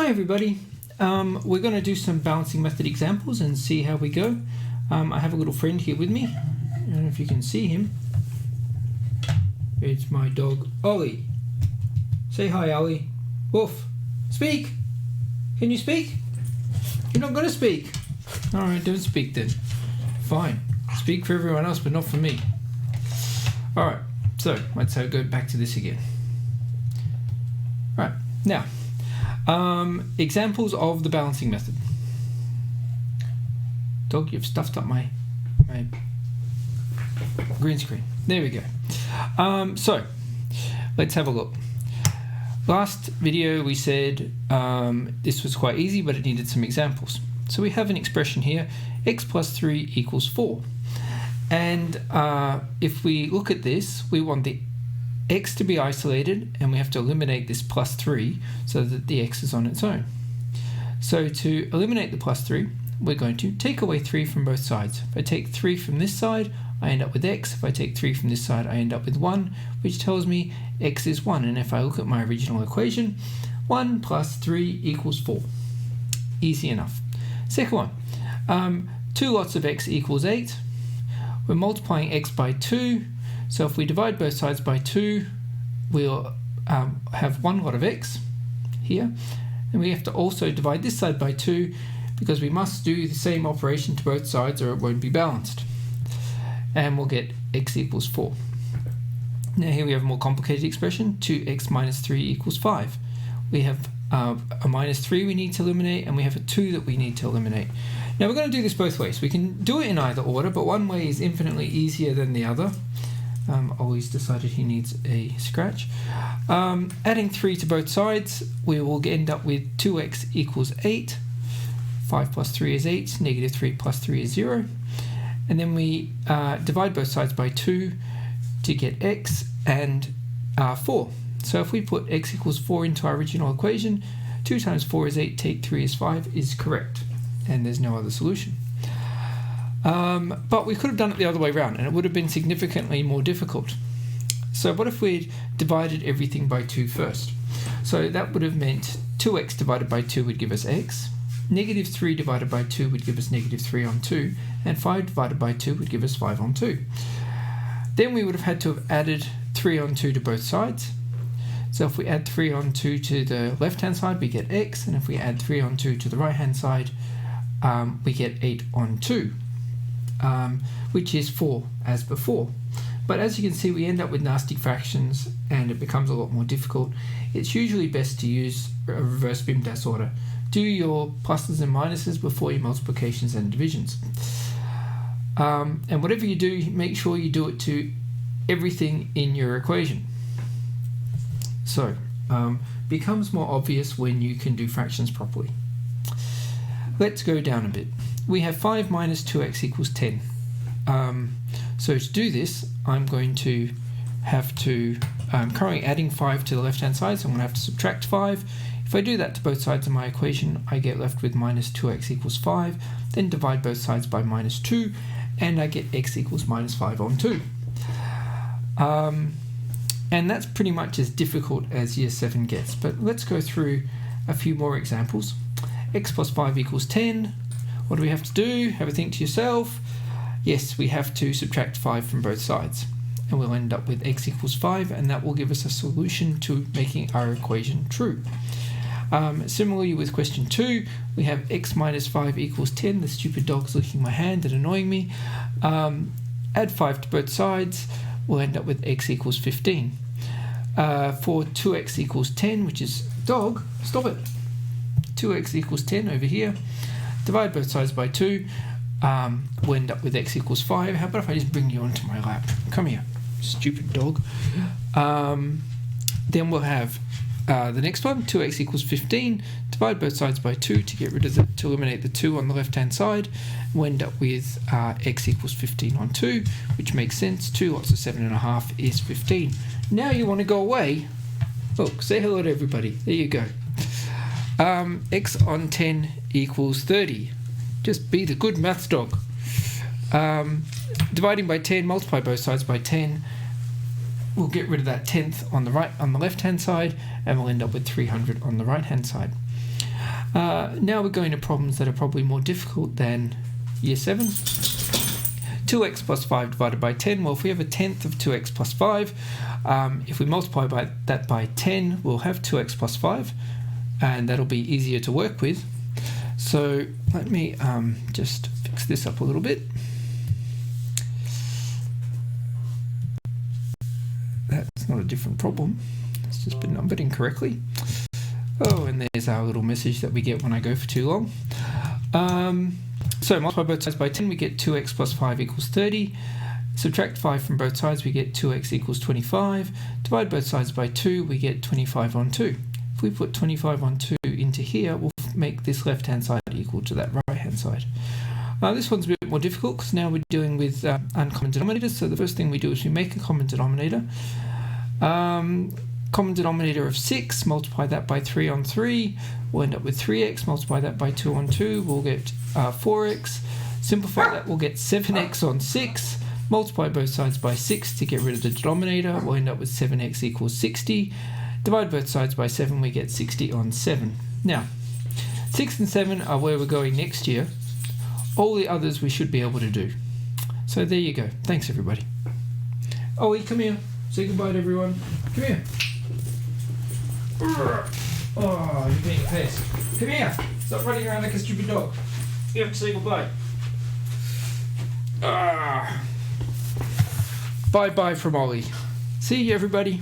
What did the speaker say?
Hi everybody, we're going to do some balancing method examples and see how we go. I have a little friend here with me. I don't know if you can see him. It's my dog Ollie. Say hi, Ollie. Woof. Speak. Can you speak? You're not going to speak. Alright, don't speak then. Fine. Speak for everyone else but not for me. Alright, so let's go back to this again. Right, now examples of the balancing method. Dog, you've stuffed up my green screen. There we go. So let's have a look. Last video we said this was quite easy, but it needed some examples. So we have an expression here, x plus 3 equals 4. And if we look at this, we want the x to be isolated, and we have to eliminate this plus 3 so that the x is on its own. So to eliminate the plus 3, we're going to take away 3 from both sides. If I take 3 from this side, I end up with x. If I take 3 from this side, I end up with 1, which tells me x is 1. And if I look at my original equation, 1 plus 3 equals 4. Easy enough. Second one, 2 lots of x equals 8. We're multiplying x by 2. So if we divide both sides by 2, we'll have 1 lot of x here. And we have to also divide this side by 2 because we must do the same operation to both sides or it won't be balanced. And we'll get x equals 4. Now here we have a more complicated expression, 2x minus 3 equals 5. We have a minus 3 we need to eliminate, and we have a 2 that we need to eliminate. Now we're going to do this both ways. We can do it in either order, but one way is infinitely easier than the other. Ollie's decided he needs a scratch. Adding 3 to both sides, we will end up with 2x equals 8. 5 plus 3 is 8, negative 3 plus 3 is 0. And then we divide both sides by 2 to get x and 4. So if we put x equals 4 into our original equation, 2 times 4 is 8, take 3 is 5 is correct. And there's no other solution. But we could have done it the other way around, and it would have been significantly more difficult. So what if we divided everything by 2 first? So that would have meant 2x divided by 2 would give us x, negative 3 divided by 2 would give us negative 3 on 2, and 5 divided by 2 would give us 5 on 2. Then we would have had to have added 3 on 2 to both sides. So if we add 3 on 2 to the left-hand side, we get x, and if we add 3 on 2 to the right-hand side, we get 8 on 2. Which is 4 as before. But as you can see, we end up with nasty fractions and it becomes a lot more difficult. It's usually best to use a reverse BIMDAS order. Do your pluses and minuses before your multiplications and divisions. And whatever you do, make sure you do it to everything in your equation. So, becomes more obvious when you can do fractions properly. Let's go down a bit. We have 5 minus 2x equals 10. So to do this, I'm going to have to, currently adding 5 to the left-hand side, so I'm going to have to subtract 5. If I do that to both sides of my equation, I get left with minus 2x equals 5, then divide both sides by minus 2, and I get x equals minus 5 on 2. And that's pretty much as difficult as year 7 gets, but let's go through a few more examples. X plus 5 equals 10. What do we have to do? Have a think to yourself. Yes, we have to subtract 5 from both sides. And we'll end up with x equals 5, and that will give us a solution to making our equation true. Similarly with question 2, we have x minus 5 equals 10. The stupid dog's licking my hand and annoying me. Add 5 to both sides, we'll end up with x equals 15. For 2x equals 10, which is, dog, stop it. 2x equals 10 over here. Divide both sides by 2, we'll end up with x equals 5. How about if I just bring you onto my lap? Come here, stupid dog. Then we'll have the next one, 2x equals 15. Divide both sides by 2 to get rid of to eliminate the 2 on the left-hand side. We'll end up with x equals 15 on 2, which makes sense. 2 lots of 7.5 is 15. Now you want to go away. Look, say hello to everybody. There you go. X on 10 equals 30. Just be the good maths dog. Dividing by 10, multiply both sides by 10. We'll get rid of that 10th on the left hand side, and we'll end up with 300 on the right hand side. Now we're going to problems that are probably more difficult than year 7. 2x plus 5 divided by 10. Well, if we have a tenth of 2x plus 5, if we multiply that by 10, we'll have 2x plus 5, and that'll be easier to work with. So let me just fix this up a little bit. That's not a different problem. It's just been numbered incorrectly. Oh, and there's our little message that we get when I go for too long. So multiply both sides by 10, we get 2x plus 5 equals 30. Subtract 5 from both sides, we get 2x equals 25. Divide both sides by 2, we get 25 on 2. If we put 25 on 2 into here, we'll make this left-hand side equal to that right-hand side. This one's a bit more difficult because now we're dealing with uncommon denominators. So the first thing we do is we make a common denominator. Common denominator of 6, multiply that by 3 on 3, we'll end up with 3x, multiply that by 2 on 2, we'll get 4x, simplify that, we'll get 7x on 6, multiply both sides by 6 to get rid of the denominator, we'll end up with 7x equals 60, divide both sides by 7, we get 60 on 7. Now, 6 and 7 are where we're going next year. All the others we should be able to do. So there you go. Thanks, everybody. Ollie, come here. Say goodbye to everyone. Come here. Oh, you're being a pest. Come here. Stop running around like a stupid dog. You have to say goodbye. Bye-bye from Ollie. See you, everybody.